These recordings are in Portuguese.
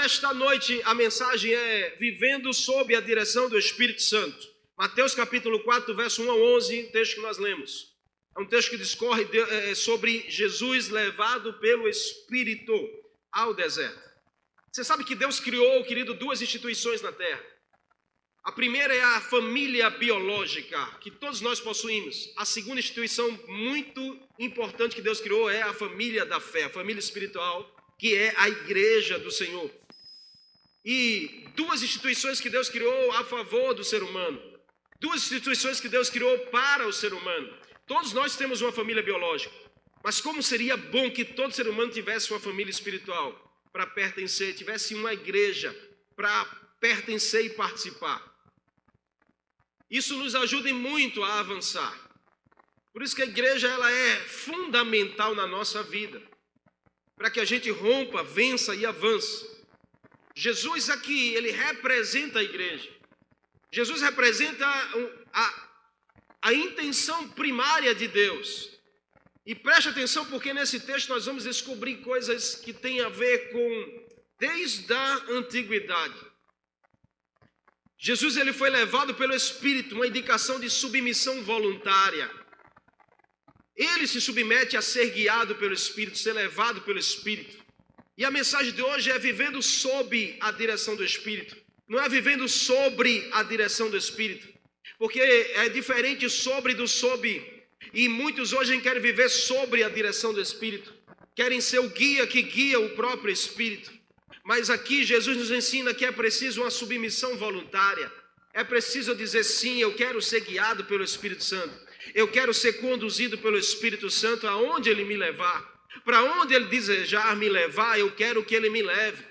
nesta noite a mensagem é Vivendo sob a direção do Espírito Santo. Mateus capítulo 4, verso 1 a 11, texto que nós lemos. É um texto que discorre sobre Jesus levado pelo Espírito ao deserto. Você sabe que Deus criou, querido, duas instituições na terra. A primeira é a família biológica, que todos nós possuímos. A segunda instituição muito importante que Deus criou é a família da fé, a família espiritual, que é a igreja do Senhor. E duas instituições que Deus criou a favor do ser humano. Duas instituições que Deus criou para o ser humano. Todos nós temos uma família biológica. Mas como seria bom que todo ser humano tivesse uma família espiritual para pertencer, tivesse uma igreja para pertencer e participar. Isso nos ajuda muito a avançar. Por isso que a igreja ela é fundamental na nossa vida. Para que a gente rompa, vença e avance. Jesus aqui, ele representa a igreja. Jesus representa a intenção primária de Deus. E preste atenção porque nesse texto nós vamos descobrir coisas que têm a ver com desde a antiguidade. Jesus ele foi levado pelo Espírito, uma indicação de submissão voluntária. Ele se submete a ser guiado pelo Espírito, ser levado pelo Espírito. E a mensagem de hoje é vivendo sob a direção do Espírito. Não é vivendo sobre a direção do Espírito. Porque é diferente sobre do sob. E muitos hoje querem viver sobre a direção do Espírito. Querem ser o guia que guia o próprio Espírito. Mas aqui Jesus nos ensina que é preciso uma submissão voluntária. É preciso dizer sim, eu quero ser guiado pelo Espírito Santo. Eu quero ser conduzido pelo Espírito Santo aonde Ele me levar. Para onde Ele desejar me levar, eu quero que Ele me leve.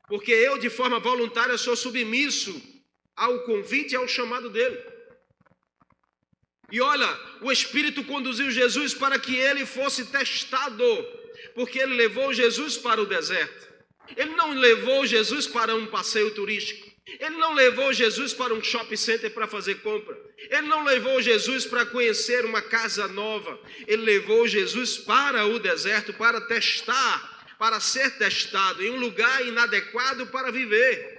Porque eu, de forma voluntária, sou submisso ao convite e ao chamado dEle. E olha, o Espírito conduziu Jesus para que Ele fosse testado. Porque Ele levou Jesus para o deserto. Ele não levou Jesus para um passeio turístico. Ele não levou Jesus para um shopping center para fazer compra. Ele não levou Jesus para conhecer uma casa nova. Ele levou Jesus para o deserto para testar, para ser testado em um lugar inadequado para viver.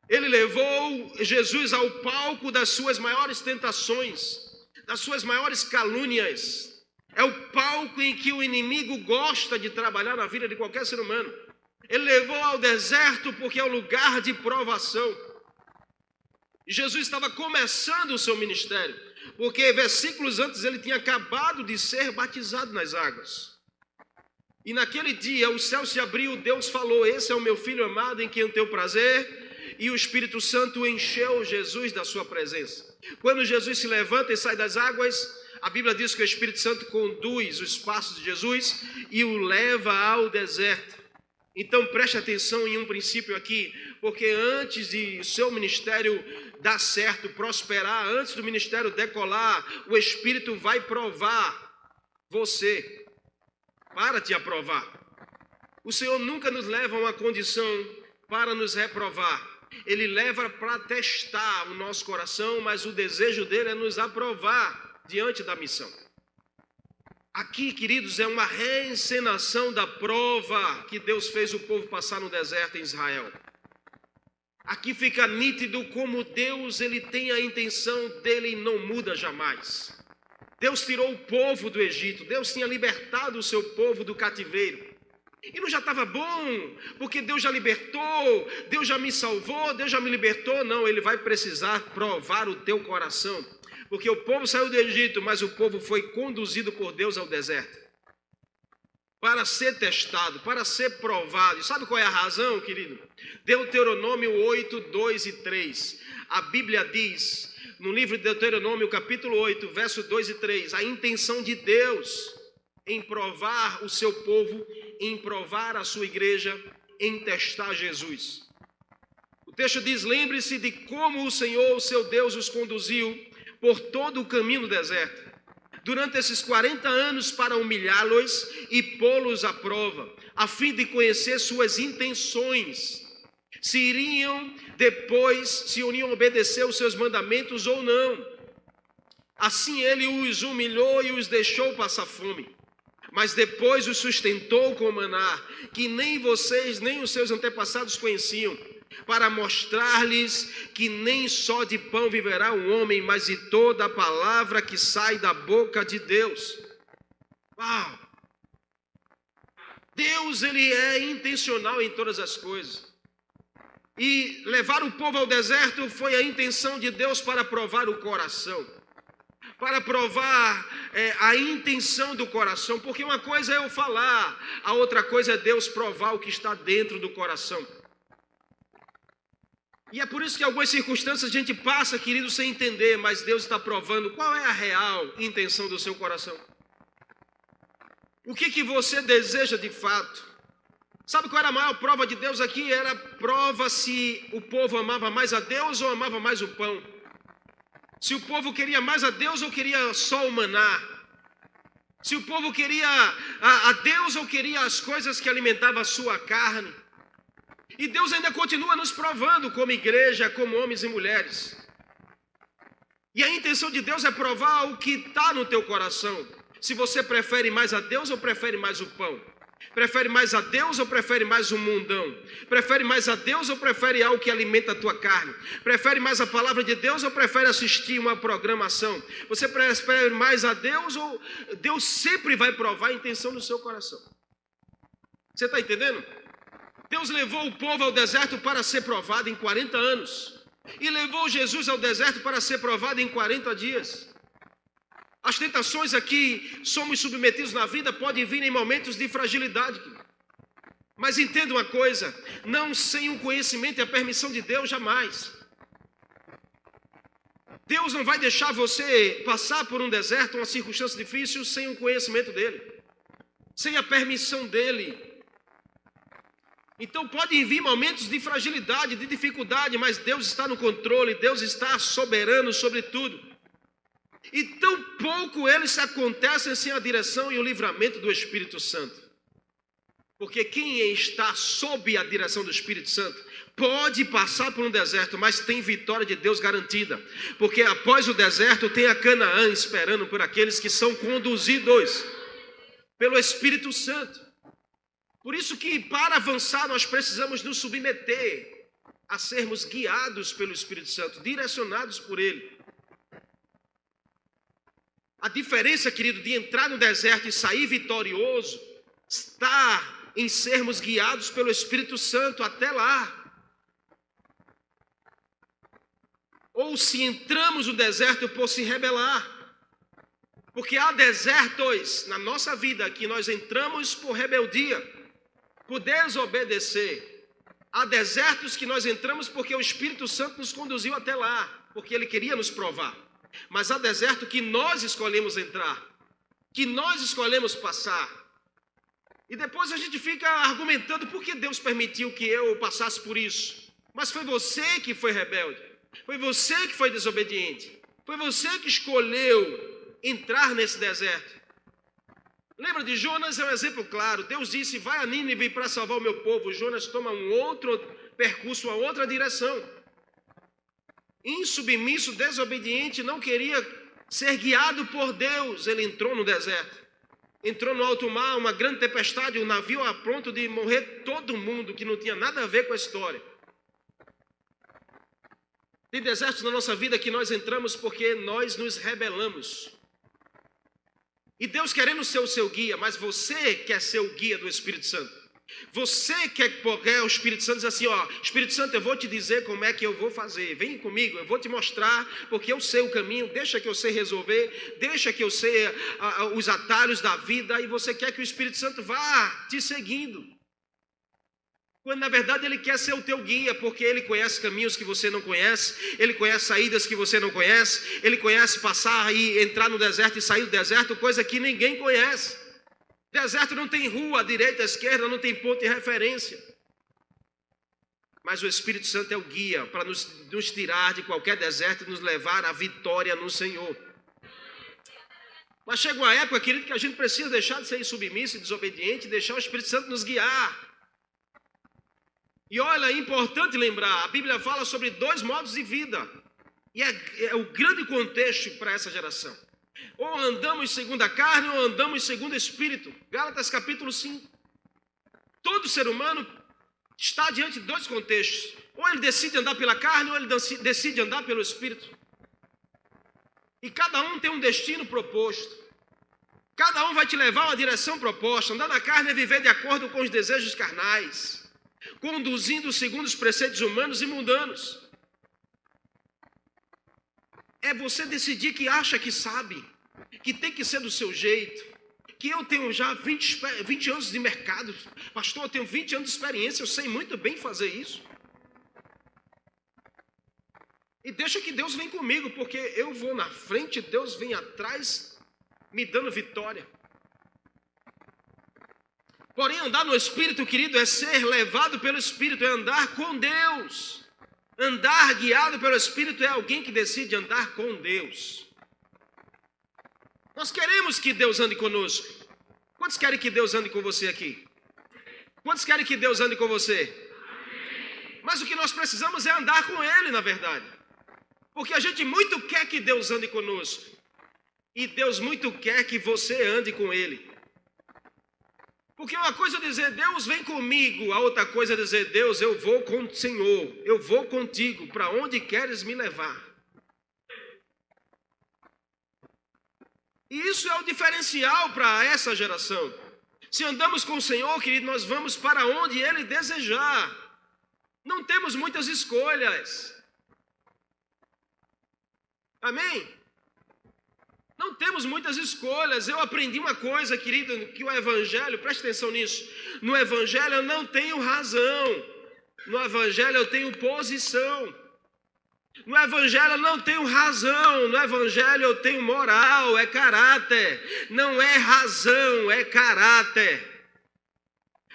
Ele levou Jesus ao palco das suas maiores tentações, das suas maiores calúnias. É o palco em que o inimigo gosta de trabalhar na vida de qualquer ser humano. Ele levou ao deserto porque é o lugar de provação. Jesus estava começando o seu ministério, porque versículos antes ele tinha acabado de ser batizado nas águas. E naquele dia o céu se abriu, Deus falou, esse é o meu filho amado em quem eu tenho prazer, e o Espírito Santo encheu Jesus da sua presença. Quando Jesus se levanta e sai das águas, a Bíblia diz que o Espírito Santo conduz os passos de Jesus e o leva ao deserto. Então preste atenção em um princípio aqui, porque antes de o seu ministério dar certo, prosperar, antes do ministério decolar, o Espírito vai provar você, para te aprovar. O Senhor nunca nos leva a uma condição para nos reprovar. Ele leva para testar o nosso coração, mas o desejo dele é nos aprovar diante da missão. Aqui, queridos, é uma reencenação da prova que Deus fez o povo passar no deserto em Israel. Aqui fica nítido como Deus ele tem a intenção dele e não muda jamais. Deus tirou o povo do Egito, Deus tinha libertado o seu povo do cativeiro. E não já estava bom, porque Deus já libertou, Deus já me salvou, Deus já me libertou. Não, ele vai precisar provar o teu coração. Porque o povo saiu do Egito, mas o povo foi conduzido por Deus ao deserto. Para ser testado, para ser provado. E sabe qual é a razão, querido? Deuteronômio 8, 2 e 3. A Bíblia diz, no livro de Deuteronômio, capítulo 8, verso 2 e 3, a intenção de Deus em provar o seu povo, em provar a sua igreja, em testar Jesus. O texto diz, lembre-se de como o Senhor, o seu Deus, os conduziu por todo o caminho do deserto, durante esses 40 anos para humilhá-los e pô-los à prova, a fim de conhecer suas intenções, se iriam obedecer os seus mandamentos ou não. Assim ele os humilhou e os deixou passar fome. mas depois os sustentou com o maná, que nem vocês nem os seus antepassados conheciam, para mostrar-lhes que nem só de pão viverá o homem, mas de toda a palavra que sai da boca de Deus. Uau! Deus, ele é intencional em todas as coisas. E levar o povo ao deserto foi a intenção de Deus para provar o coração. Para provar a intenção do coração. Porque uma coisa é eu falar, a outra coisa é Deus provar o que está dentro do coração. E é por isso que algumas circunstâncias a gente passa, querido, sem entender, mas Deus está provando qual é a real intenção do seu coração. O que você deseja de fato? Sabe qual era a maior prova de Deus aqui? Era a prova se o povo amava mais a Deus ou amava mais o pão. Se o povo queria mais a Deus ou queria só o maná. Se o povo queria a Deus ou queria as coisas que alimentavam a sua carne. E Deus ainda continua nos provando como igreja, como homens e mulheres. E a intenção de Deus é provar o que está no teu coração. Se você prefere mais a Deus ou prefere mais o pão? Prefere mais a Deus ou prefere mais o mundão? Prefere mais a Deus ou prefere algo que alimenta a tua carne? Prefere mais a palavra de Deus ou prefere assistir uma programação? Você prefere mais a Deus ou Deus sempre vai provar a intenção do seu coração? Você está entendendo? Deus levou o povo ao deserto para ser provado em 40 anos. E levou Jesus ao deserto para ser provado em 40 dias. As tentações a que somos submetidos na vida podem vir em momentos de fragilidade. Mas entenda uma coisa, não sem o conhecimento e a permissão de Deus, jamais. Deus não vai deixar você passar por um deserto, uma circunstância difícil, sem o conhecimento dEle. Sem a permissão dEle. Então podem vir momentos de fragilidade, de dificuldade, mas Deus está no controle, Deus está soberano sobre tudo. E tão pouco eles acontecem sem a direção e o livramento do Espírito Santo. Porque quem está sob a direção do Espírito Santo pode passar por um deserto, mas tem vitória de Deus garantida. Porque após o deserto tem a Canaã esperando por aqueles que são conduzidos pelo Espírito Santo. Por isso que para avançar nós precisamos nos submeter a sermos guiados pelo Espírito Santo, direcionados por Ele. A diferença, querido, de entrar no deserto e sair vitorioso está em sermos guiados pelo Espírito Santo até lá. Ou se entramos no deserto por se rebelar. Porque há desertos na nossa vida que nós entramos por rebeldia, por desobedecer. Há desertos que nós entramos porque o Espírito Santo nos conduziu até lá, porque Ele queria nos provar. Mas há deserto que nós escolhemos entrar, que nós escolhemos passar. E depois a gente fica argumentando por que Deus permitiu que eu passasse por isso. Mas foi você que foi rebelde, foi você que foi desobediente, foi você que escolheu entrar nesse deserto. Lembra de Jonas? É um exemplo claro. Deus disse, vai a Nínive para salvar o meu povo. Jonas toma um outro percurso, uma outra direção. Insubmisso, desobediente, não queria ser guiado por Deus. Ele entrou no deserto. Entrou no alto mar, uma grande tempestade, um navio a ponto de morrer todo mundo, que não tinha nada a ver com a história. Tem desertos na nossa vida que nós entramos porque nós nos rebelamos. E Deus querendo ser o seu guia, mas você quer ser o guia do Espírito Santo. Você quer pegar o Espírito Santo e dizer assim, ó, Espírito Santo, eu vou te dizer como é que eu vou fazer. Vem comigo, eu vou te mostrar, porque eu sei o caminho, deixa que eu sei resolver, deixa que eu sei os atalhos da vida, e você quer que o Espírito Santo vá te seguindo. Quando na verdade Ele quer ser o teu guia, porque Ele conhece caminhos que você não conhece, Ele conhece saídas que você não conhece, Ele conhece passar e entrar no deserto e sair do deserto, coisa que ninguém conhece. Deserto não tem rua, à direita, à esquerda, não tem ponto de referência. Mas o Espírito Santo é o guia para nos tirar de qualquer deserto e nos levar à vitória no Senhor. Mas chega uma época, querido, que a gente precisa deixar de ser insubmisso e desobediente e deixar o Espírito Santo nos guiar. E olha, é importante lembrar, a Bíblia fala sobre 2 modos de vida. E é o grande contexto para essa geração. Ou andamos segundo a carne, ou andamos segundo o Espírito. Gálatas capítulo 5. Todo ser humano está diante de dois contextos. Ou ele decide andar pela carne, ou ele decide andar pelo Espírito. E cada um tem um destino proposto. Cada um vai te levar a uma direção proposta. Andar na carne é viver de acordo com os desejos carnais, conduzindo segundo os preceitos humanos e mundanos. É você decidir que acha que sabe, que tem que ser do seu jeito, que eu tenho já 20 anos de mercado. Pastor, eu tenho 20 anos de experiência, eu sei muito bem fazer isso. E deixa que Deus vem comigo, porque eu vou na frente, Deus vem atrás, me dando vitória. Porém, andar no Espírito, querido, é ser levado pelo Espírito, é andar com Deus. Andar guiado pelo Espírito é alguém que decide andar com Deus. Nós queremos que Deus ande conosco. Quantos querem que Deus ande com você aqui? Quantos querem que Deus ande com você? Mas o que nós precisamos é andar com Ele, na verdade. Porque a gente muito quer que Deus ande conosco. E Deus muito quer que você ande com Ele. Porque uma coisa é dizer, Deus vem comigo. A outra coisa é dizer, Deus, eu vou com o Senhor. Eu vou contigo. Para onde queres me levar? E isso é o diferencial para essa geração. Se andamos com o Senhor, querido, nós vamos para onde Ele desejar. Não temos muitas escolhas. Amém? Não temos muitas escolhas. Eu aprendi uma coisa, querido, que o Evangelho, preste atenção nisso. No Evangelho eu não tenho razão. No Evangelho eu tenho posição. No Evangelho eu não tenho razão. No Evangelho eu tenho moral, é caráter. Não é razão, é caráter.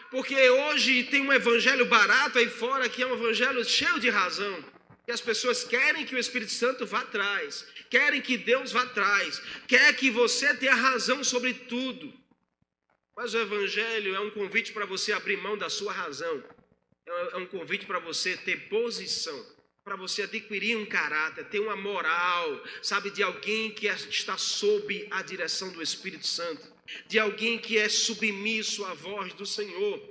Porque hoje tem um evangelho barato aí fora, que é um evangelho cheio de razão. E as pessoas querem que o Espírito Santo vá atrás, querem que Deus vá atrás, quer que você tenha razão sobre tudo. Mas o Evangelho é um convite para você abrir mão da sua razão, é um convite para você ter posição, para você adquirir um caráter, ter uma moral, sabe, de alguém que está sob a direção do Espírito Santo, de alguém que é submisso à voz do Senhor.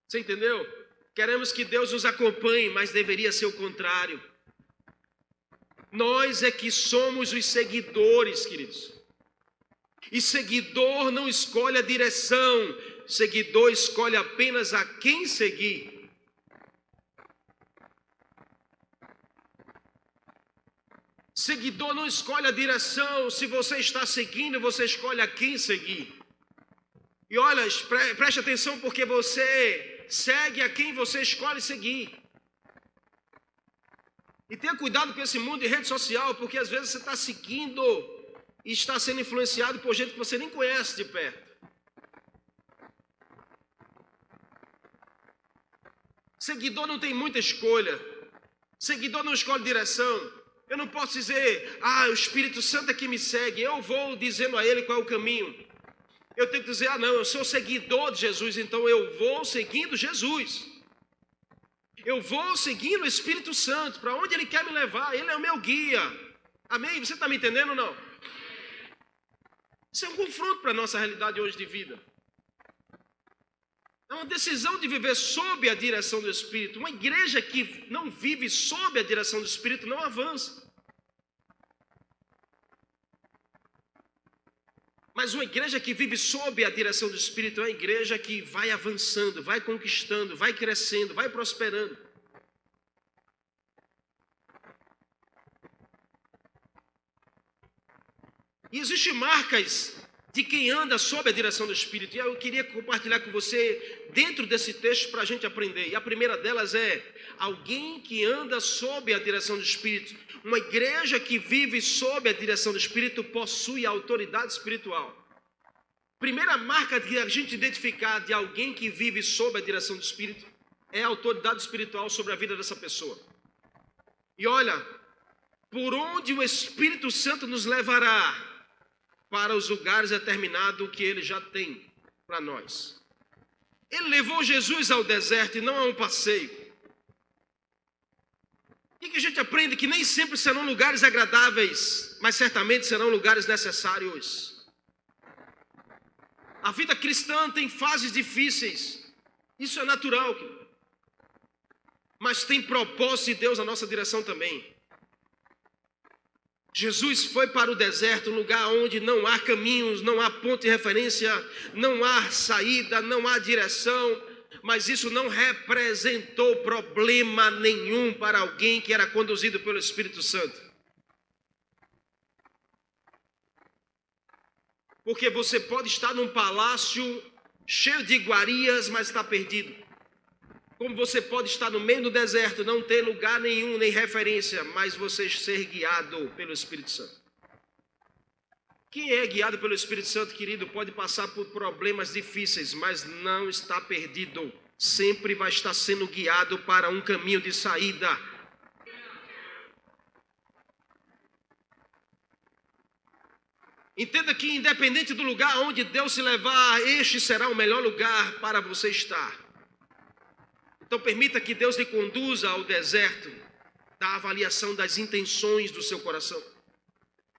Você entendeu? Queremos que Deus nos acompanhe, mas deveria ser o contrário. Nós é que somos os seguidores, queridos. E seguidor não escolhe a direção, seguidor escolhe apenas a quem seguir. Seguidor não escolhe a direção, se você está seguindo, você escolhe a quem seguir. E olha, preste atenção, porque você segue a quem você escolhe seguir. E tenha cuidado com esse mundo de rede social, porque às vezes você está seguindo e está sendo influenciado por gente que você nem conhece de perto. Seguidor não tem muita escolha. Seguidor não escolhe direção. Eu não posso dizer, o Espírito Santo é que me segue. Eu vou dizendo a ele qual é o caminho. Eu tenho que dizer, não, eu sou seguidor de Jesus, então eu vou seguindo Jesus. Eu vou seguindo o Espírito Santo, para onde Ele quer me levar, Ele é o meu guia. Amém? Você está me entendendo ou não? Isso é um confronto para a nossa realidade hoje de vida. É uma decisão de viver sob a direção do Espírito. Uma igreja que não vive sob a direção do Espírito não avança. Mas uma igreja que vive sob a direção do Espírito é uma igreja que vai avançando, vai conquistando, vai crescendo, vai prosperando. E existem marcas de quem anda sob a direção do Espírito. E eu queria compartilhar com você dentro desse texto para a gente aprender. E a primeira delas é alguém que anda sob a direção do Espírito. Uma igreja que vive sob a direção do Espírito possui autoridade espiritual. Primeira marca de a gente identificar de alguém que vive sob a direção do Espírito é a autoridade espiritual sobre a vida dessa pessoa. E olha, por onde o Espírito Santo nos levará para os lugares determinados que Ele já tem para nós. Ele levou Jesus ao deserto e não a um passeio. O que a gente aprende? Que nem sempre serão lugares agradáveis, mas certamente serão lugares necessários. A vida cristã tem fases difíceis, isso é natural, mas tem propósito de Deus na nossa direção também. Jesus foi para o deserto, um lugar onde não há caminhos, não há ponto de referência, não há saída, não há direção, mas isso não representou problema nenhum para alguém que era conduzido pelo Espírito Santo. Porque você pode estar num palácio cheio de iguarias, mas está perdido. Como você pode estar no meio do deserto, não ter lugar nenhum, nem referência, mas você ser guiado pelo Espírito Santo. Quem é guiado pelo Espírito Santo, querido, pode passar por problemas difíceis, mas não está perdido. Sempre vai estar sendo guiado para um caminho de saída. Entenda que independente do lugar onde Deus se levar, este será o melhor lugar para você estar. Então permita que Deus lhe conduza ao deserto da avaliação das intenções do seu coração.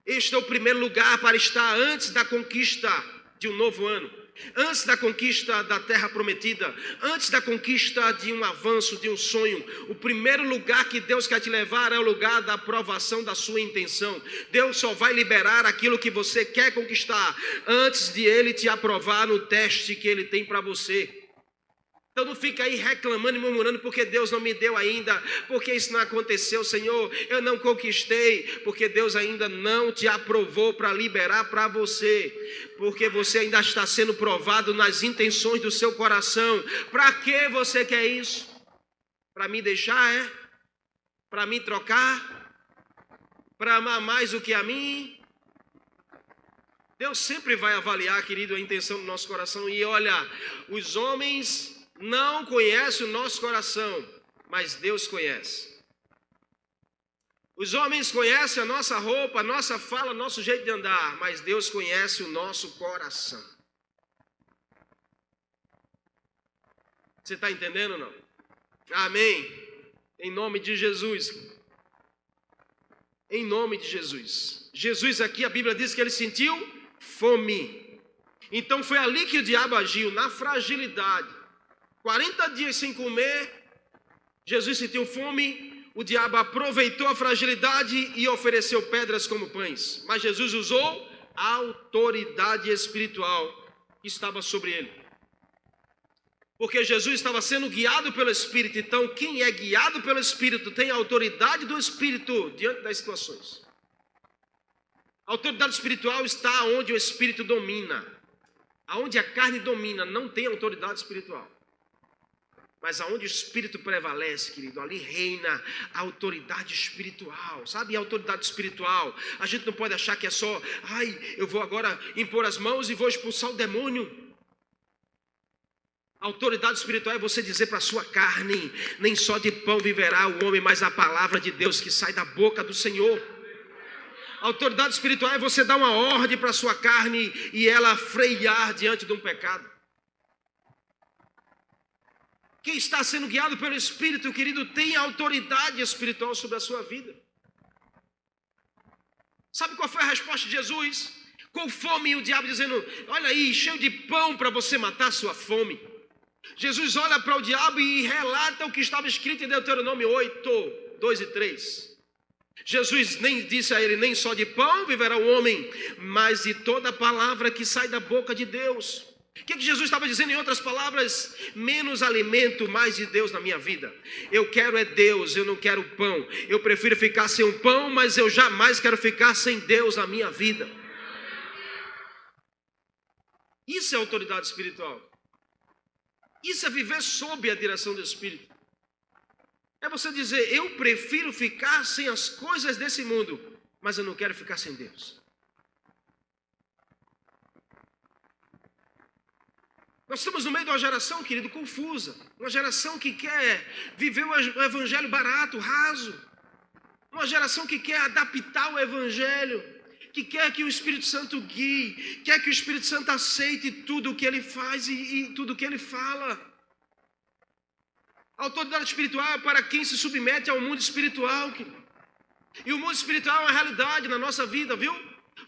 Este é o primeiro lugar para estar antes da conquista de um novo ano, antes da conquista da terra prometida, antes da conquista de um avanço, de um sonho. O primeiro lugar que Deus quer te levar é o lugar da aprovação da sua intenção. Deus só vai liberar aquilo que você quer conquistar antes de Ele te aprovar no teste que Ele tem para você. Então não fica aí reclamando e murmurando porque Deus não me deu ainda, porque isso não aconteceu, Senhor, eu não conquistei, porque Deus ainda não te aprovou para liberar para você, porque você ainda está sendo provado nas intenções do seu coração. Para que você quer isso? Para me deixar, é? Para me trocar? Para amar mais do que a mim? Deus sempre vai avaliar, querido, a intenção do nosso coração. E olha, os homens não conhece o nosso coração, mas Deus conhece. Os homens conhecem a nossa roupa, a nossa fala, nosso jeito de andar, mas Deus conhece o nosso coração. Você está entendendo ou não? Amém. Em nome de Jesus. Em nome de Jesus. Jesus aqui, a Bíblia diz que ele sentiu fome. Então foi ali que o diabo agiu, na fragilidade. 40 dias sem comer, Jesus sentiu fome, o diabo aproveitou a fragilidade e ofereceu pedras como pães. Mas Jesus usou a autoridade espiritual que estava sobre ele. Porque Jesus estava sendo guiado pelo Espírito. Então, quem é guiado pelo Espírito tem a autoridade do Espírito diante das situações. A autoridade espiritual está onde o Espírito domina. Aonde a carne domina, não tem autoridade espiritual. Mas aonde o Espírito prevalece, querido, ali reina a autoridade espiritual. Sabe, a autoridade espiritual, a gente não pode achar que é só, eu vou agora impor as mãos e vou expulsar o demônio. A autoridade espiritual é você dizer para a sua carne, nem só de pão viverá o homem, mas a palavra de Deus que sai da boca do Senhor. A autoridade espiritual é você dar uma ordem para a sua carne e ela frear diante de um pecado. Quem está sendo guiado pelo Espírito, querido, tem autoridade espiritual sobre a sua vida. Sabe qual foi a resposta de Jesus? Com fome, o diabo dizendo, olha aí, cheio de pão para você matar a sua fome. Jesus olha para o diabo e relata o que estava escrito em Deuteronômio 8, 2 e 3. Jesus nem disse a ele, nem só de pão viverá o homem, mas de toda palavra que sai da boca de Deus. O que Jesus estava dizendo, em outras palavras? Menos alimento, mais de Deus na minha vida. Eu quero é Deus, eu não quero pão. Eu prefiro ficar sem um pão, mas eu jamais quero ficar sem Deus na minha vida. Isso é autoridade espiritual. Isso é viver sob a direção do Espírito. É você dizer, eu prefiro ficar sem as coisas desse mundo, mas eu não quero ficar sem Deus. Nós estamos no meio de uma geração, querido, confusa. Uma geração que quer viver o evangelho barato, raso. Uma geração que quer adaptar o evangelho. Que quer que o Espírito Santo guie. Quer que o Espírito Santo aceite tudo o que ele faz e tudo o que ele fala. A autoridade espiritual é para quem se submete ao mundo espiritual. E o mundo espiritual é uma realidade na nossa vida, viu?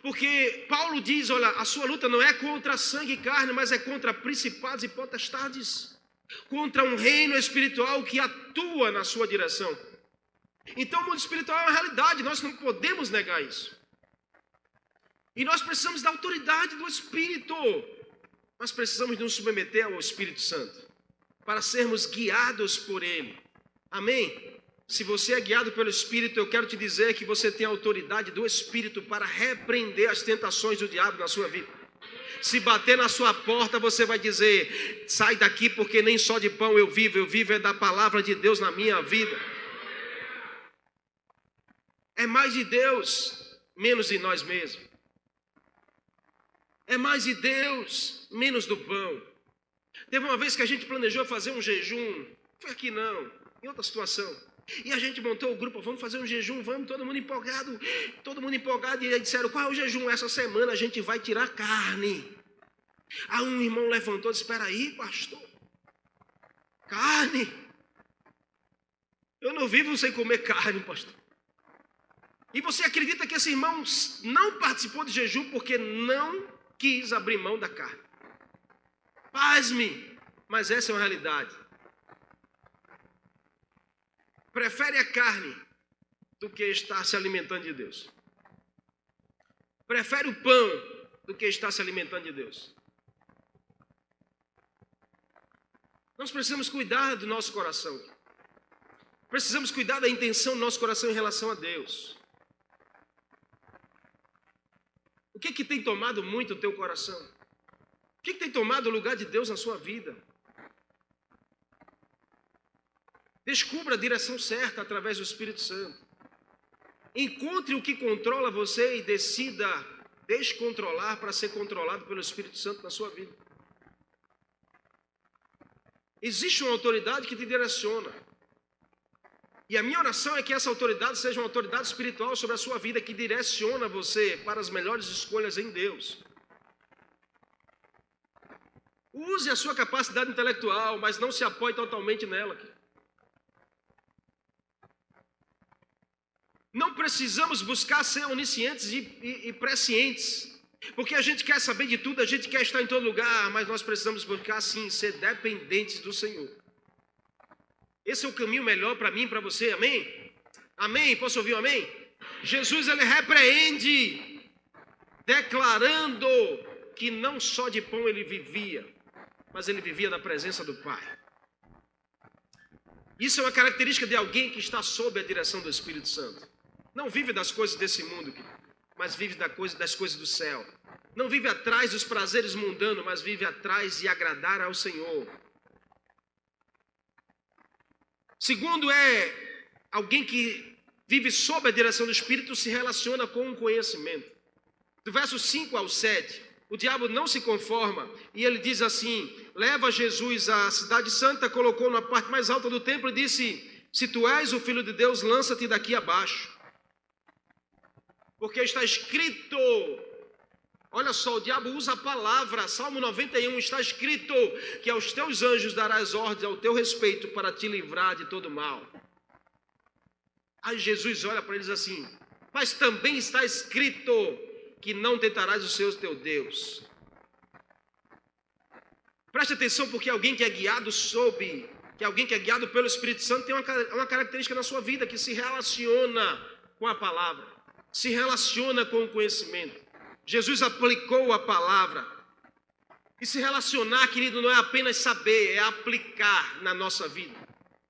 Porque Paulo diz, olha, a sua luta não é contra sangue e carne, mas é contra principados e potestades. Contra um reino espiritual que atua na sua direção. Então o mundo espiritual é uma realidade, nós não podemos negar isso. E nós precisamos da autoridade do Espírito. Nós precisamos nos submeter ao Espírito Santo para sermos guiados por Ele. Amém? Se você é guiado pelo Espírito, eu quero te dizer que você tem a autoridade do Espírito para repreender as tentações do diabo na sua vida. Se bater na sua porta, você vai dizer, sai daqui porque nem só de pão eu vivo é da palavra de Deus na minha vida. É mais de Deus, menos de nós mesmos. É mais de Deus, menos do pão. Teve uma vez que a gente planejou fazer um jejum, foi aqui não, em outra situação. E a gente montou o grupo, vamos fazer um jejum, vamos, todo mundo empolgado, e aí disseram, qual é o jejum? Essa semana a gente vai tirar carne. Aí um irmão levantou e disse, espera aí, pastor, carne? Eu não vivo sem comer carne, pastor. E você acredita que esse irmão não participou de jejum porque não quis abrir mão da carne? Pasme, mas essa é uma realidade. Prefere a carne do que estar se alimentando de Deus. Prefere o pão do que estar se alimentando de Deus. Nós precisamos cuidar do nosso coração. Precisamos cuidar da intenção do nosso coração em relação a Deus. O que tem tomado muito o teu coração? O que tem tomado o lugar de Deus na sua vida? Descubra a direção certa através do Espírito Santo. Encontre o que controla você e decida descontrolar para ser controlado pelo Espírito Santo na sua vida. Existe uma autoridade que te direciona. E a minha oração é que essa autoridade seja uma autoridade espiritual sobre a sua vida, que direciona você para as melhores escolhas em Deus. Use a sua capacidade intelectual, mas não se apoie totalmente nela. Não precisamos buscar ser oniscientes e prescientes, porque a gente quer saber de tudo, a gente quer estar em todo lugar, mas nós precisamos buscar, sim, ser dependentes do Senhor. Esse é o caminho melhor para mim e para você, amém? Amém? Posso ouvir um amém? Jesus, ele repreende, declarando que não só de pão ele vivia, mas ele vivia na presença do Pai. Isso é uma característica de alguém que está sob a direção do Espírito Santo. Não vive das coisas desse mundo, mas vive das coisas do céu. Não vive atrás dos prazeres mundanos, mas vive atrás de agradar ao Senhor. Segundo é alguém que vive sob a direção do Espírito, se relaciona com o conhecimento. Do verso 5 ao 7, o diabo não se conforma e ele diz assim, leva Jesus à cidade santa, colocou na parte mais alta do templo e disse, se tu és o Filho de Deus, lança-te daqui abaixo. Porque está escrito, olha só, o diabo usa a palavra, Salmo 91, está escrito que aos teus anjos darás ordens ao teu respeito para te livrar de todo mal. Aí Jesus olha para eles assim, mas também está escrito que não tentarás o Senhor teu Deus. Preste atenção, porque alguém que é guiado pelo Espírito Santo tem uma característica na sua vida, que se relaciona com a palavra, se relaciona com o conhecimento. Jesus aplicou a palavra. E se relacionar, querido, não é apenas saber, é aplicar na nossa vida.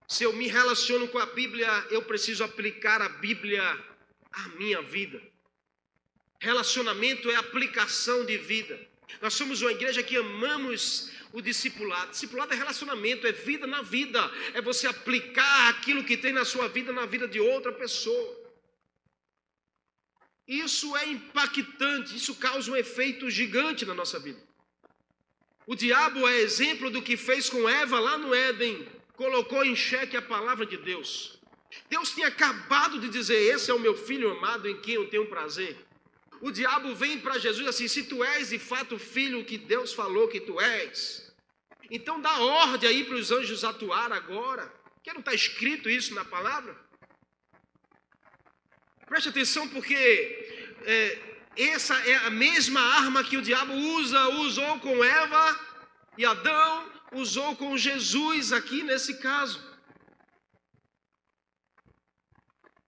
Se eu me relaciono com a Bíblia, eu preciso aplicar a Bíblia à minha vida. Relacionamento é aplicação de vida. Nós somos uma igreja que amamos o discipulado. Discipulado é relacionamento, é vida na vida. É você aplicar aquilo que tem na sua vida na vida de outra pessoa. Isso é impactante, isso causa um efeito gigante na nossa vida. O diabo é exemplo do que fez com Eva lá no Éden. Colocou em xeque a palavra de Deus. Deus tinha acabado de dizer, esse é o meu filho amado em quem eu tenho prazer. O diabo vem para Jesus assim, se tu és de fato filho que Deus falou que tu és, então dá ordem aí para os anjos atuar agora. Porque não está escrito isso na palavra? Preste atenção, porque essa é a mesma arma que o diabo usou com Eva e Adão, usou com Jesus aqui nesse caso.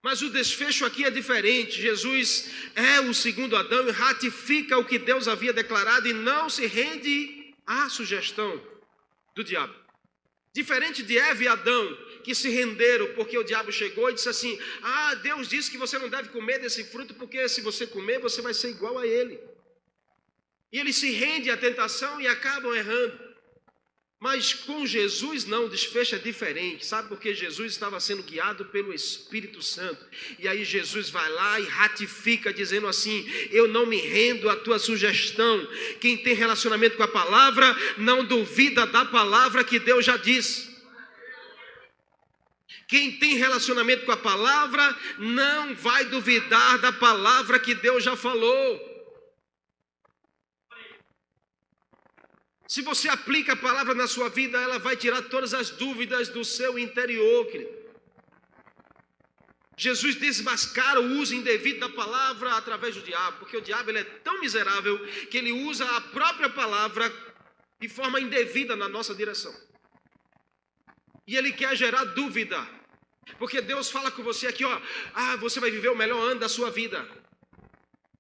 Mas o desfecho aqui é diferente. Jesus é o segundo Adão e ratifica o que Deus havia declarado e não se rende à sugestão do diabo. Diferente de Eva e Adão, que se renderam porque o diabo chegou e disse assim: Deus disse que você não deve comer desse fruto, porque se você comer, você vai ser igual a ele. E eles se rendem à tentação e acabam errando. Mas com Jesus não, o desfecho é diferente. Sabe por que Jesus estava sendo guiado pelo Espírito Santo? E aí Jesus vai lá e ratifica, dizendo assim: eu não me rendo à tua sugestão. Quem tem relacionamento com a palavra, não duvida da palavra que Deus já disse. Quem tem relacionamento com a palavra, não vai duvidar da palavra que Deus já falou. Se você aplica a palavra na sua vida, ela vai tirar todas as dúvidas do seu interior, querido. Jesus desmascara o uso indevido da palavra através do diabo, porque o diabo ele é tão miserável que ele usa a própria palavra de forma indevida na nossa direção. E ele quer gerar dúvida, porque Deus fala com você aqui, você vai viver o melhor ano da sua vida.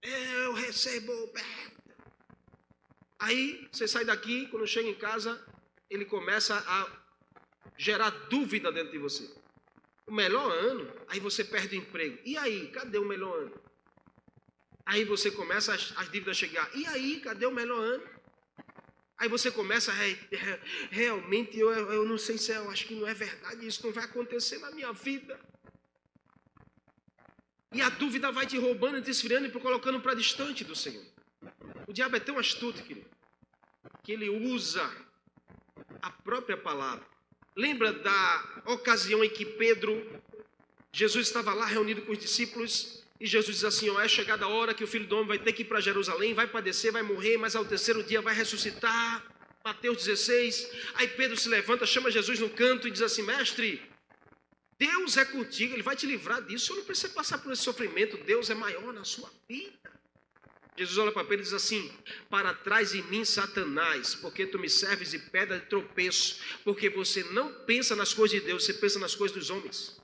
Eu recebo... Aí você sai daqui, quando chega em casa, ele começa a gerar dúvida dentro de você. O melhor ano, aí você perde o emprego. E aí, cadê o melhor ano? Aí você começa as dívidas a chegar. E aí, cadê o melhor ano? Aí você começa, realmente, eu não sei se eu acho que não é verdade, isso não vai acontecer na minha vida. E a dúvida vai te roubando, te esfriando e te colocando para distante do Senhor. O diabo é tão astuto, querido, que ele usa a própria palavra. Lembra da ocasião em que Jesus estava lá reunido com os discípulos e Jesus diz assim, é chegada a hora que o Filho do Homem vai ter que ir para Jerusalém, vai padecer, vai morrer, mas ao terceiro dia vai ressuscitar. Mateus 16. Aí Pedro se levanta, chama Jesus no canto e diz assim, mestre, Deus é contigo, ele vai te livrar disso, eu não preciso passar por esse sofrimento, Deus é maior na sua vida. Jesus olha para Pedro e diz assim, para trás de mim, Satanás, porque tu me serves de pedra de tropeço, porque você não pensa nas coisas de Deus, você pensa nas coisas dos homens.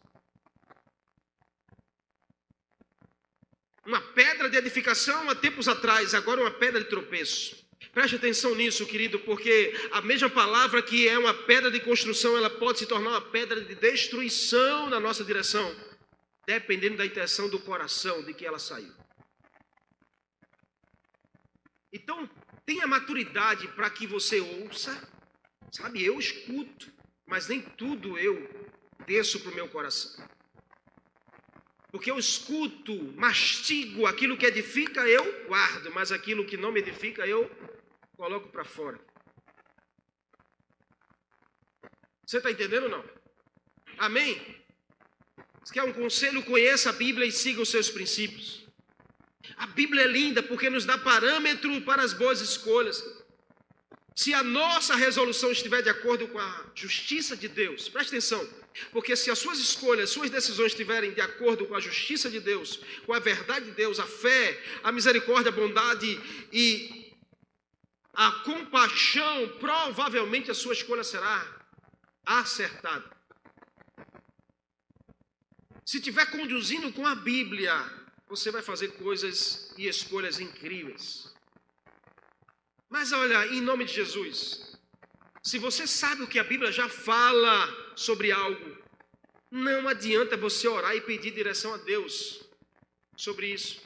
Uma pedra de edificação há tempos atrás, agora uma pedra de tropeço. Preste atenção nisso, querido, porque a mesma palavra que é uma pedra de construção, ela pode se tornar uma pedra de destruição na nossa direção, dependendo da intenção do coração de que ela saiu. Então, tenha maturidade para que você ouça, sabe, eu escuto, mas nem tudo eu desço para o meu coração. Porque eu escuto, mastigo, aquilo que edifica eu guardo, mas aquilo que não me edifica eu coloco para fora. Você está entendendo ou não? Amém? Se quer um conselho, conheça a Bíblia e siga os seus princípios. A Bíblia é linda porque nos dá parâmetro para as boas escolhas. Se a nossa resolução estiver de acordo com a justiça de Deus, preste atenção, porque se as suas escolhas, suas decisões estiverem de acordo com a justiça de Deus, com a verdade de Deus, a fé, a misericórdia, a bondade e a compaixão, provavelmente a sua escolha será acertada. Se estiver conduzindo com a Bíblia, você vai fazer coisas e escolhas incríveis. Mas olha, em nome de Jesus, se você sabe o que a Bíblia já fala sobre algo, não adianta você orar e pedir direção a Deus sobre isso.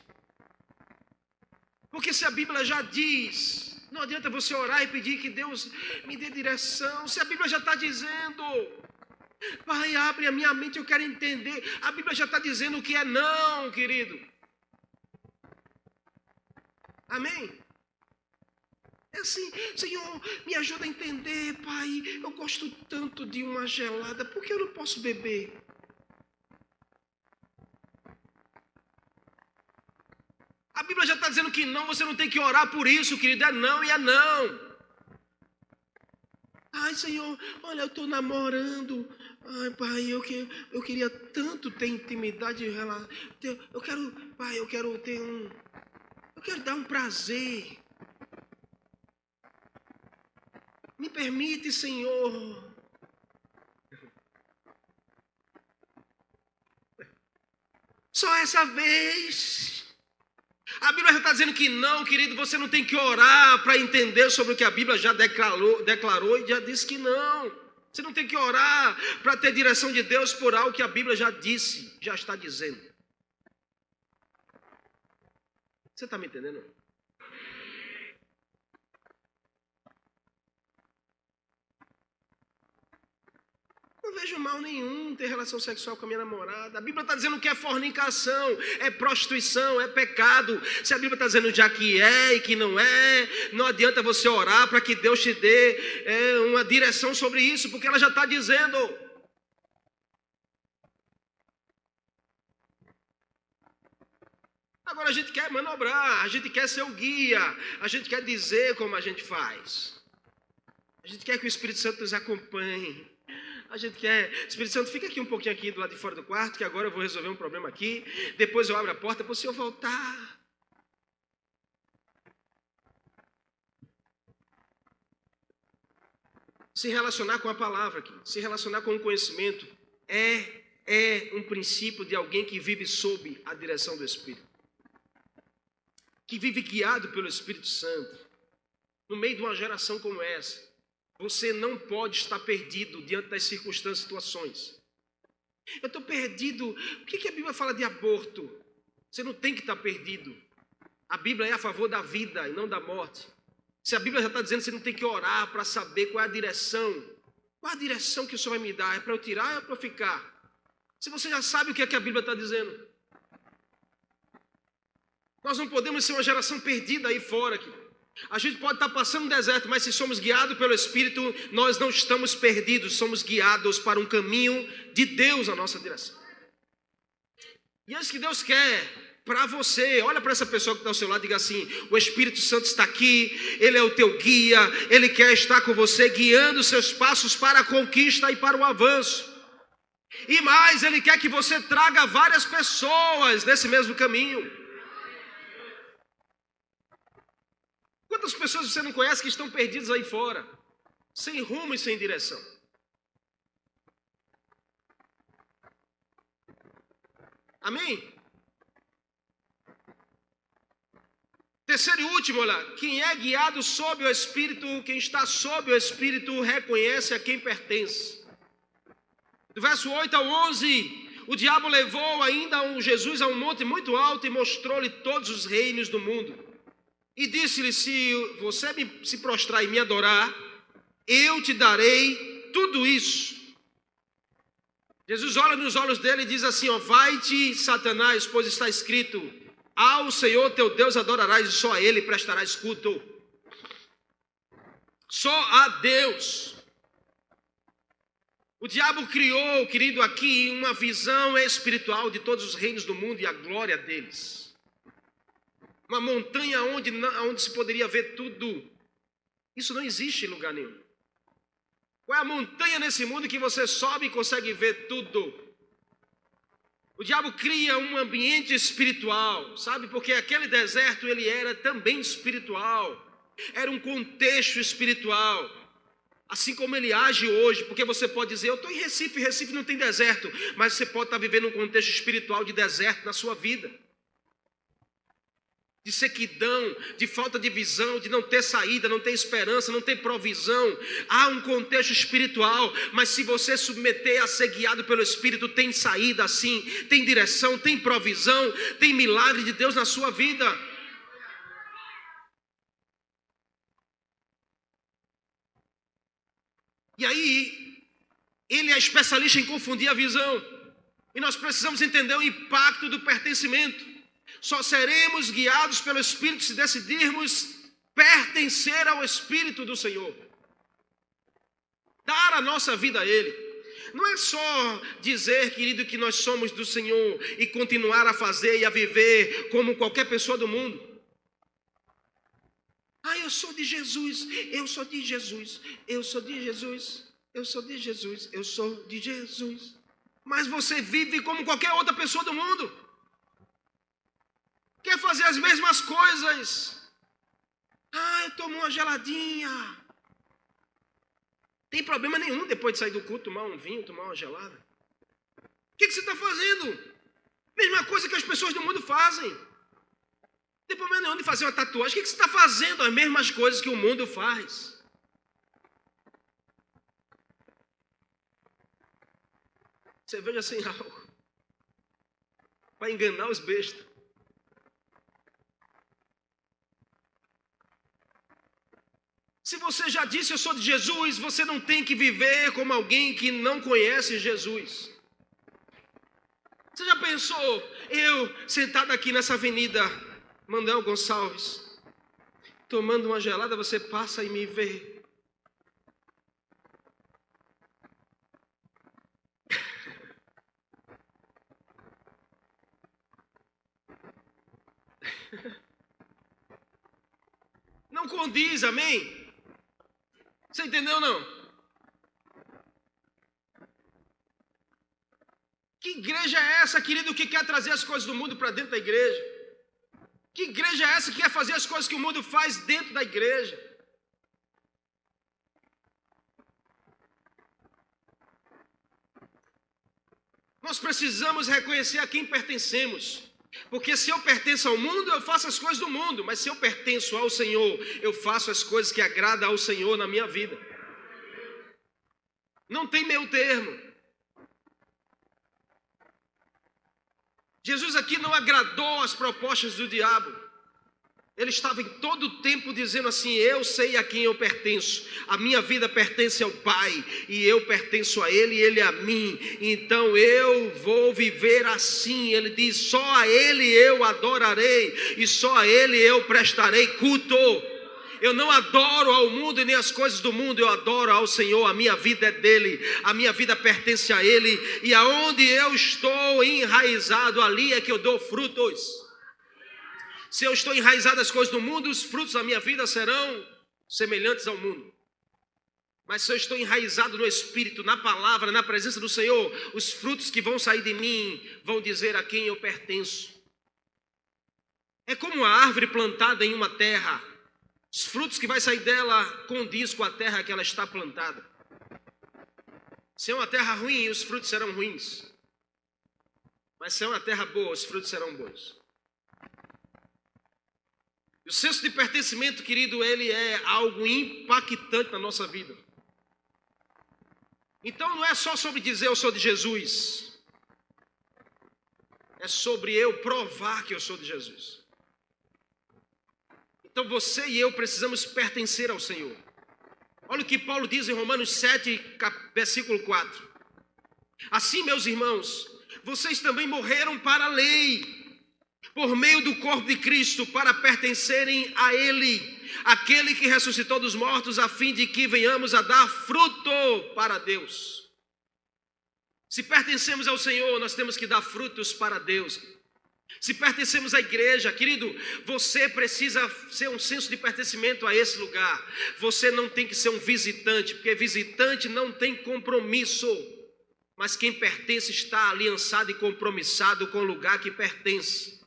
Porque se a Bíblia já diz, não adianta você orar e pedir que Deus me dê direção. Se a Bíblia já está dizendo, Pai, abre a minha mente, eu quero entender. A Bíblia já está dizendo o que é não, querido. Amém? É assim, Senhor, me ajuda a entender, Pai, eu gosto tanto de uma gelada, por que eu não posso beber? A Bíblia já está dizendo que não, você não tem que orar por isso, querido, é não e é não. Ai, Senhor, olha, eu estou namorando. Ai, Pai, eu queria tanto ter intimidade. Eu quero, Pai, eu quero ter um... Eu quero dar um prazer. Me permite, Senhor. Só essa vez. A Bíblia já está dizendo que não, querido. Você não tem que orar para entender sobre o que a Bíblia já declarou e já disse que não. Você não tem que orar para ter direção de Deus por algo que a Bíblia já disse, já está dizendo. Você está me entendendo? Não vejo mal nenhum ter relação sexual com a minha namorada. A Bíblia está dizendo que é fornicação, é prostituição, é pecado. Se a Bíblia está dizendo já que é e que não é, não adianta você orar para que Deus te dê uma direção sobre isso, porque ela já está dizendo. Agora a gente quer manobrar, a gente quer ser o guia, a gente quer dizer como a gente faz. A gente quer que o Espírito Santo nos acompanhe. A gente quer, Espírito Santo, fica aqui um pouquinho aqui do lado de fora do quarto, que agora eu vou resolver um problema aqui. Depois eu abro a porta para o Senhor voltar. Se relacionar com a palavra aqui, se relacionar com o conhecimento, é um princípio de alguém que vive sob a direção do Espírito. Que vive guiado pelo Espírito Santo. No meio de uma geração como essa. Você não pode estar perdido diante das circunstâncias e situações. Eu estou perdido. Por que a Bíblia fala de aborto? Você não tem que estar perdido. A Bíblia é a favor da vida e não da morte. Se a Bíblia já está dizendo que você não tem que orar para saber qual é a direção. Qual é a direção que o Senhor vai me dar? É para eu tirar ou é para eu ficar? Se você já sabe o que é que a Bíblia está dizendo. Nós não podemos ser uma geração perdida aí fora aqui. A gente pode estar passando um deserto, mas se somos guiados pelo Espírito, nós não estamos perdidos, somos guiados para um caminho de Deus à nossa direção. E é isso que Deus quer para você. Olha para essa pessoa que está ao seu lado e diga assim: o Espírito Santo está aqui, Ele é o teu guia, Ele quer estar com você, guiando os seus passos para a conquista e para o avanço. E mais, Ele quer que você traga várias pessoas nesse mesmo caminho. Quantas pessoas você não conhece que estão perdidas aí fora? Sem rumo e sem direção. Amém? Terceiro e último, olha. Quem é guiado sob o Espírito, quem está sob o Espírito, reconhece a quem pertence. Do verso 8 ao 11, o diabo levou ainda Jesus a um monte muito alto e mostrou-lhe todos os reinos do mundo. E disse-lhe: se você se prostrar e me adorar, eu te darei tudo isso. Jesus olha nos olhos dele e diz assim: vai-te, Satanás, pois está escrito: ao Senhor teu Deus adorarás e só a Ele prestarás culto. Só a Deus. O diabo criou, querido, aqui uma visão espiritual de todos os reinos do mundo e a glória deles. Uma montanha onde se poderia ver tudo. Isso não existe em lugar nenhum. Qual é a montanha nesse mundo que você sobe e consegue ver tudo? O diabo cria um ambiente espiritual, sabe? Porque aquele deserto ele era também espiritual. Era um contexto espiritual. Assim como ele age hoje, porque você pode dizer: eu estou em Recife, Recife não tem deserto. Mas você pode estar vivendo um contexto espiritual de deserto na sua vida. De sequidão, de falta de visão, de não ter saída, não ter esperança, não ter provisão. Há um contexto espiritual, mas se você submeter a ser guiado pelo Espírito, tem saída sim, tem direção, tem provisão, tem milagre de Deus na sua vida. E aí, ele é especialista em confundir a visão. E nós precisamos entender o impacto do pertencimento. Só seremos guiados pelo Espírito se decidirmos pertencer ao Espírito do Senhor. Dar a nossa vida a Ele. Não é só dizer, querido, que nós somos do Senhor e continuar a fazer e a viver como qualquer pessoa do mundo. Ah, eu sou de Jesus, eu sou de Jesus, eu sou de Jesus, eu sou de Jesus, eu sou de Jesus. Mas você vive como qualquer outra pessoa do mundo. Quer fazer as mesmas coisas. Ah, eu tomo uma geladinha. Tem problema nenhum depois de sair do culto, tomar um vinho, tomar uma gelada. O que você está fazendo? Mesma coisa que as pessoas do mundo fazem. Não tem problema nenhum de fazer uma tatuagem. O que você está fazendo? As mesmas coisas que o mundo faz. Cerveja sem álcool. Para enganar os bestas. Se você já disse eu sou de Jesus, você não tem que viver como alguém que não conhece Jesus. Você já pensou, eu sentado aqui nessa avenida Manuel Gonçalves, tomando uma gelada, você passa e me vê. Não condiz, amém? Você entendeu ou não? Que igreja é essa, querido, que quer trazer as coisas do mundo para dentro da igreja? Que igreja é essa que quer fazer as coisas que o mundo faz dentro da igreja? Nós precisamos reconhecer a quem pertencemos. Porque se eu pertenço ao mundo, eu faço as coisas do mundo. Mas se eu pertenço ao Senhor, eu faço as coisas que agradam ao Senhor na minha vida. Não tem meio termo. Jesus aqui não agradou as propostas do diabo. Ele estava em todo o tempo dizendo assim: eu sei a quem eu pertenço, a minha vida pertence ao Pai, e eu pertenço a Ele e Ele a mim, então eu vou viver assim. Ele diz: só a Ele eu adorarei, e só a Ele eu prestarei culto. Eu não adoro ao mundo e nem as coisas do mundo, eu adoro ao Senhor. A minha vida é dele, a minha vida pertence a Ele, e aonde eu estou enraizado, ali é que eu dou frutos. Se eu estou enraizado nas coisas do mundo, os frutos da minha vida serão semelhantes ao mundo. Mas se eu estou enraizado no Espírito, na palavra, na presença do Senhor, os frutos que vão sair de mim vão dizer a quem eu pertenço. É como uma árvore plantada em uma terra. Os frutos que vai sair dela condiz com a terra que ela está plantada. Se é uma terra ruim, os frutos serão ruins. Mas se é uma terra boa, os frutos serão bons. E o senso de pertencimento, querido, ele é algo impactante na nossa vida. Então não é só sobre dizer eu sou de Jesus. É sobre eu provar que eu sou de Jesus. Então você e eu precisamos pertencer ao Senhor. Olha o que Paulo diz em Romanos 7, versículo 4. Assim, meus irmãos, vocês também morreram para a lei, por meio do corpo de Cristo, para pertencerem a Ele, aquele que ressuscitou dos mortos, a fim de que venhamos a dar fruto para Deus. Se pertencemos ao Senhor, nós temos que dar frutos para Deus. Se pertencemos à igreja, querido, você precisa ser um senso de pertencimento a esse lugar. Você não tem que ser um visitante, porque visitante não tem compromisso. Mas quem pertence está aliançado e compromissado com o lugar que pertence.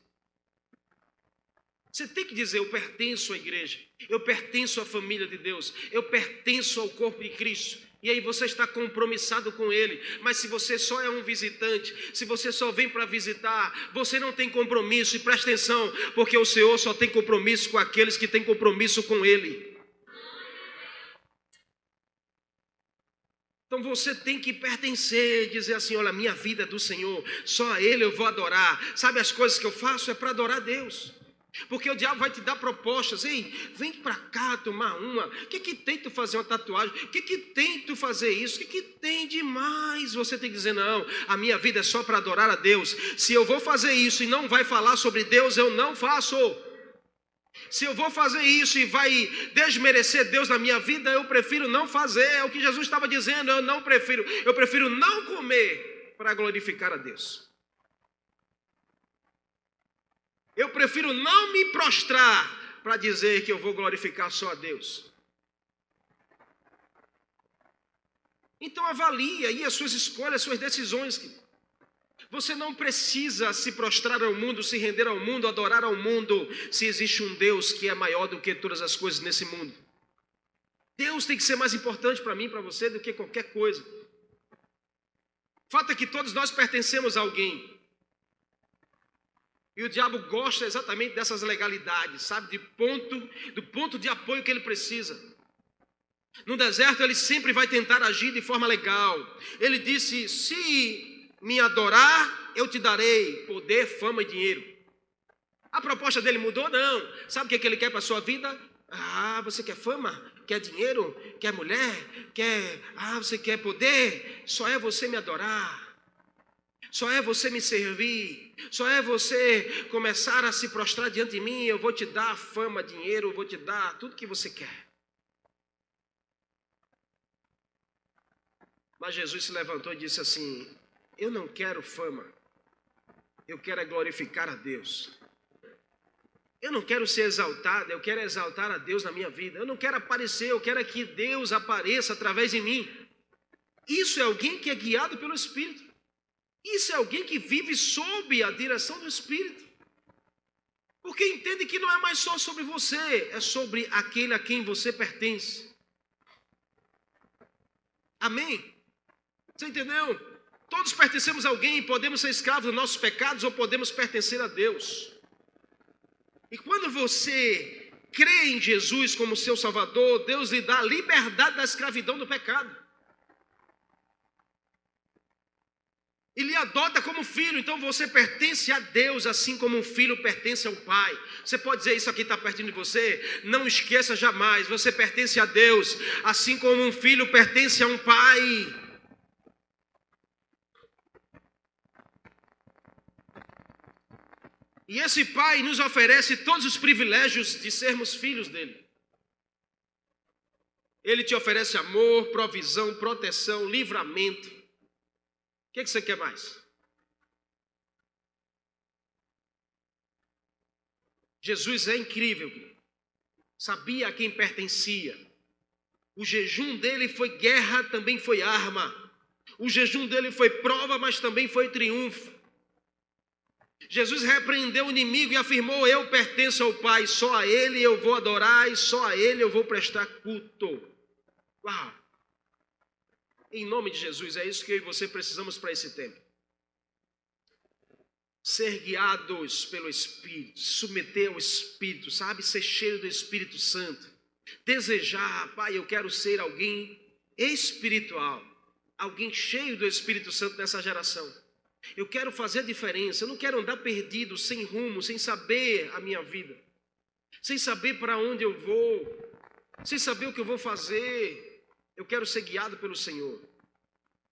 Você tem que dizer: eu pertenço à igreja, eu pertenço à família de Deus, eu pertenço ao corpo de Cristo. E aí você está compromissado com Ele. Mas se você só é um visitante, se você só vem para visitar, você não tem compromisso. E presta atenção, porque o Senhor só tem compromisso com aqueles que têm compromisso com Ele. Então você tem que pertencer, dizer assim: olha, minha vida é do Senhor, só a Ele eu vou adorar. Sabe, as coisas que eu faço é para adorar a Deus. Porque o diabo vai te dar propostas: ei, vem para cá tomar uma. O que tem tu fazer uma tatuagem? O que tem tu fazer isso? O que tem demais? Você tem que dizer: não, a minha vida é só para adorar a Deus. Se eu vou fazer isso e não vai falar sobre Deus, eu não faço. Se eu vou fazer isso e vai desmerecer Deus na minha vida, eu prefiro não fazer. É o que Jesus estava dizendo: eu prefiro não comer para glorificar a Deus. Eu prefiro não me prostrar para dizer que eu vou glorificar só a Deus? Então avalie aí as suas escolhas, as suas decisões. Você não precisa se prostrar ao mundo, se render ao mundo, adorar ao mundo, se existe um Deus que é maior do que todas as coisas nesse mundo. Deus tem que ser mais importante para mim, para você, do que qualquer coisa. O fato é que todos nós pertencemos a alguém. E o diabo gosta exatamente dessas legalidades, sabe? Do ponto de apoio que ele precisa. No deserto ele sempre vai tentar agir de forma legal. Ele disse, se me adorar, eu te darei poder, fama e dinheiro. A proposta dele mudou? Não. Sabe o que ele quer para a sua vida? Ah, você quer fama? Quer dinheiro? Quer mulher? Você quer poder? Só é você me adorar. Só é você me servir. Só é você começar a se prostrar diante de mim. Eu vou te dar fama, dinheiro, eu vou te dar tudo que você quer. Mas Jesus se levantou e disse assim, eu não quero fama. Eu quero é glorificar a Deus. Eu não quero ser exaltado, eu quero exaltar a Deus na minha vida. Eu não quero aparecer, eu quero é que Deus apareça através de mim. Isso é alguém que é guiado pelo Espírito. Isso é alguém que vive sob a direção do Espírito. Porque entende que não é mais só sobre você, é sobre aquele a quem você pertence. Amém? Você entendeu? Todos pertencemos a alguém, podemos ser escravos dos nossos pecados ou podemos pertencer a Deus. E quando você crê em Jesus como seu Salvador, Deus lhe dá a liberdade da escravidão do pecado. E lhe adota como filho, então você pertence a Deus, assim como um filho pertence ao pai. Você pode dizer, isso aqui está pertinho de você? Não esqueça jamais, você pertence a Deus, assim como um filho pertence a um pai. E esse pai nos oferece todos os privilégios de sermos filhos dele. Ele te oferece amor, provisão, proteção, livramento. O que você quer mais? Jesus é incrível. Sabia a quem pertencia. O jejum dele foi guerra, também foi arma. O jejum dele foi prova, mas também foi triunfo. Jesus repreendeu o inimigo e afirmou, eu pertenço ao Pai, só a Ele eu vou adorar e só a Ele eu vou prestar culto. Uau! Em nome de Jesus, é isso que eu e você precisamos para esse tempo. Ser guiados pelo Espírito, submeter ao Espírito, sabe? Ser cheio do Espírito Santo. Desejar, Pai, eu quero ser alguém espiritual, alguém cheio do Espírito Santo nessa geração. Eu quero fazer a diferença, eu não quero andar perdido, sem rumo, sem saber a minha vida, sem saber para onde eu vou, sem saber o que eu vou fazer. Eu quero ser guiado pelo Senhor.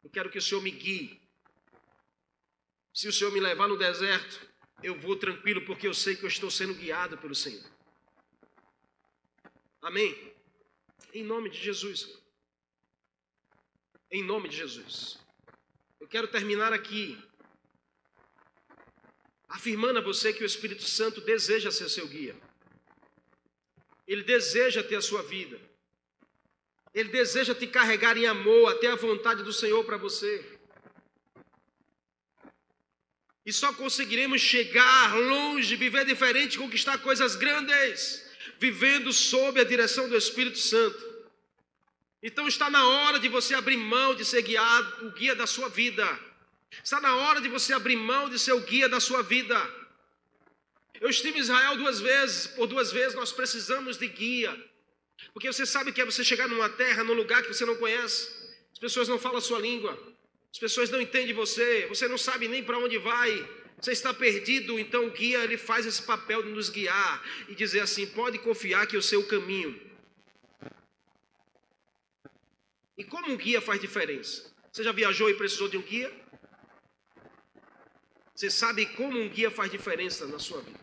Eu quero que o Senhor me guie. Se o Senhor me levar no deserto, eu vou tranquilo, porque eu sei que eu estou sendo guiado pelo Senhor. Amém? Em nome de Jesus. Em nome de Jesus. Eu quero terminar aqui afirmando a você que o Espírito Santo deseja ser seu guia. Ele deseja ter a sua vida. Ele deseja te carregar em amor até a vontade do Senhor para você. E só conseguiremos chegar longe, viver diferente, conquistar coisas grandes, vivendo sob a direção do Espírito Santo. Então está na hora de você abrir mão de ser guiado, o guia da sua vida. Está na hora de você abrir mão de ser o guia da sua vida. Eu estive em Israel 2 vezes, por 2 vezes nós precisamos de guia. Porque você sabe que é você chegar numa terra, num lugar que você não conhece. As pessoas não falam a sua língua. As pessoas não entendem você. Você não sabe nem para onde vai. Você está perdido, então o guia ele faz esse papel de nos guiar. E dizer assim, pode confiar que eu sei o caminho. E como um guia faz diferença? Você já viajou e precisou de um guia? Você sabe como um guia faz diferença na sua vida?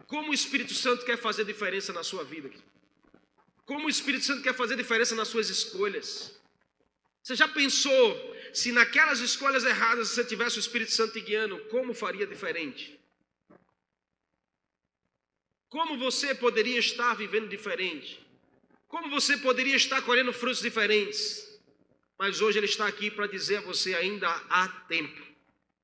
Como o Espírito Santo quer fazer diferença na sua vida? Como o Espírito Santo quer fazer diferença nas suas escolhas? Você já pensou se naquelas escolhas erradas você tivesse o Espírito Santo te guiando, como faria diferente? Como você poderia estar vivendo diferente? Como você poderia estar colhendo frutos diferentes? Mas hoje Ele está aqui para dizer a você: ainda há tempo.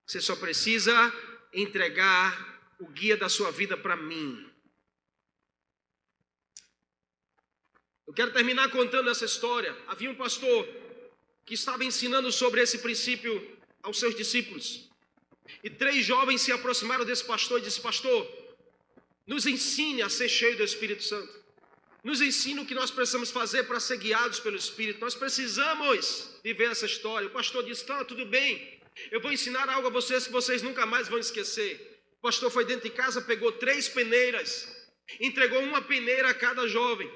Você só precisa entregar o guia da sua vida para mim. Eu quero terminar contando essa história. Havia um pastor que estava ensinando sobre esse princípio aos seus discípulos. E 3 jovens se aproximaram desse pastor e disse: pastor, nos ensine a ser cheio do Espírito Santo. Nos ensine o que nós precisamos fazer para ser guiados pelo Espírito. Nós precisamos viver essa história. O pastor disse: tá, tudo bem, eu vou ensinar algo a vocês que vocês nunca mais vão esquecer. O pastor foi dentro de casa, pegou 3 peneiras, entregou uma peneira a cada jovem.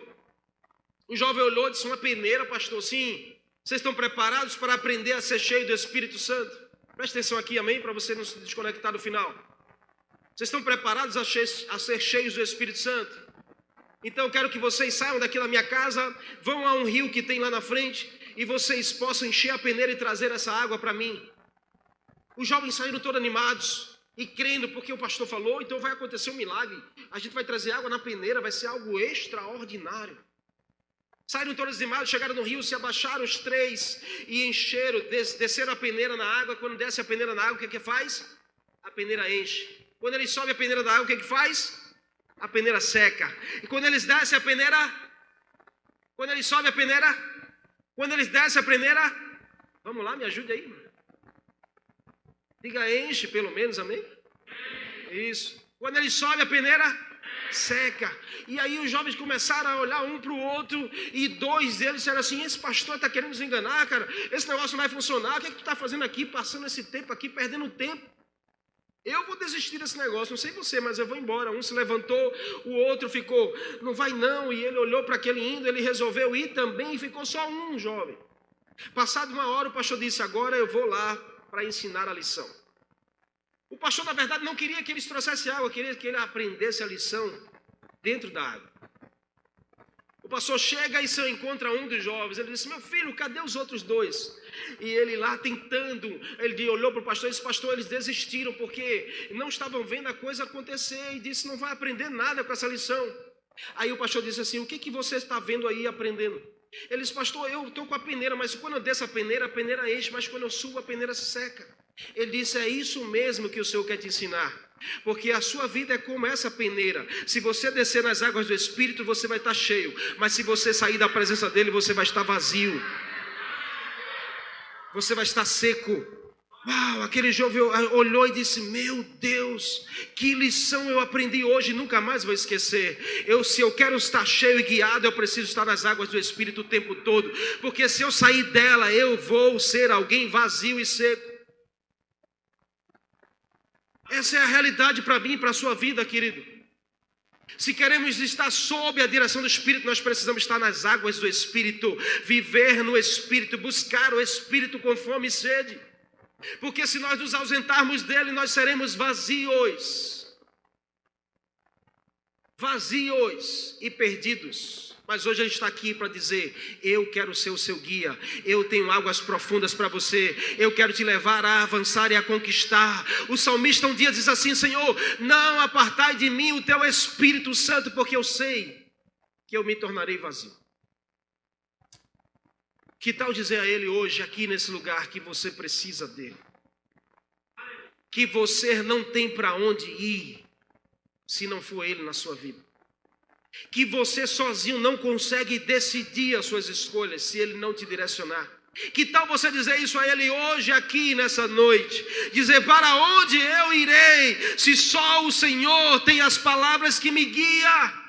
O jovem olhou e disse: uma peneira, pastor? Sim. Vocês estão preparados para aprender a ser cheio do Espírito Santo? Preste atenção aqui, amém? Para você não se desconectar do final. Vocês estão preparados a ser cheios do Espírito Santo? Então eu quero que vocês saiam daqui da minha casa, vão a um rio que tem lá na frente, e vocês possam encher a peneira e trazer essa água para mim. Os jovens saíram todos animados e crendo, porque o pastor falou: então vai acontecer um milagre. A gente vai trazer água na peneira, vai ser algo extraordinário. Saíram todos animados, chegaram no rio, se abaixaram os 3 e encheram, desceram a peneira na água. Quando desce a peneira na água, o que é que faz? A peneira enche. Quando ele sobe a peneira da água, o que é que faz? A peneira seca. E quando eles descem a peneira, quando eles sobem a peneira, quando eles descem a peneira, vamos lá, me ajude aí. Diga enche pelo menos, amém? Isso. Quando eles sobem a peneira, seca. E aí os jovens começaram a olhar um para o outro, e 2 deles disseram assim: esse pastor está querendo nos enganar, cara, esse negócio não vai funcionar, o que é que tu está fazendo aqui, passando esse tempo aqui, perdendo tempo? Eu vou desistir desse negócio, não sei você, mas eu vou embora. Um se levantou, o outro ficou: não vai não, e ele olhou para aquele indo, ele resolveu ir também, e ficou só um jovem. Passado uma hora, o pastor disse: agora eu vou lá para ensinar a lição. O pastor, na verdade, não queria que eles trouxessem água, queria que ele aprendesse a lição dentro da água. O pastor chega e se encontra um dos jovens. Ele disse: meu filho, cadê os outros 2? E ele lá tentando, ele olhou para o pastor e disse: pastor, eles desistiram porque não estavam vendo a coisa acontecer. E disse: não vai aprender nada com essa lição. Aí o pastor disse assim: o que você está vendo aí aprendendo? Ele disse: pastor, eu estou com a peneira, mas quando eu desço a peneira enche, mas quando eu subo a peneira se seca. Ele disse: é isso mesmo que o Senhor quer te ensinar, porque a sua vida é como essa peneira. Se você descer nas águas do Espírito, você vai estar cheio, mas se você sair da presença dele, você vai estar vazio, você vai estar seco. Uau, aquele jovem olhou e disse: meu Deus, que lição eu aprendi hoje, nunca mais vou esquecer. Se eu quero estar cheio e guiado, eu preciso estar nas águas do Espírito o tempo todo, porque se eu sair dela, eu vou ser alguém vazio e seco. Essa é a realidade para mim e para a sua vida, querido. Se queremos estar sob a direção do Espírito, nós precisamos estar nas águas do Espírito, viver no Espírito, buscar o Espírito com fome e sede. Porque se nós nos ausentarmos dele, nós seremos vazios e perdidos. Mas hoje ele está aqui para dizer: eu quero ser o seu guia, eu tenho águas profundas para você, eu quero te levar a avançar e a conquistar. O salmista um dia diz assim: Senhor, não apartai de mim o teu Espírito Santo, porque eu sei que eu me tornarei vazio. Que tal dizer a ele hoje, aqui nesse lugar, que você precisa dele, que você não tem para onde ir se não for ele na sua vida, que você sozinho não consegue decidir as suas escolhas se ele não te direcionar. Que tal você dizer isso a ele hoje, aqui nessa noite? Dizer: para onde eu irei se só o Senhor tem as palavras que me guiam?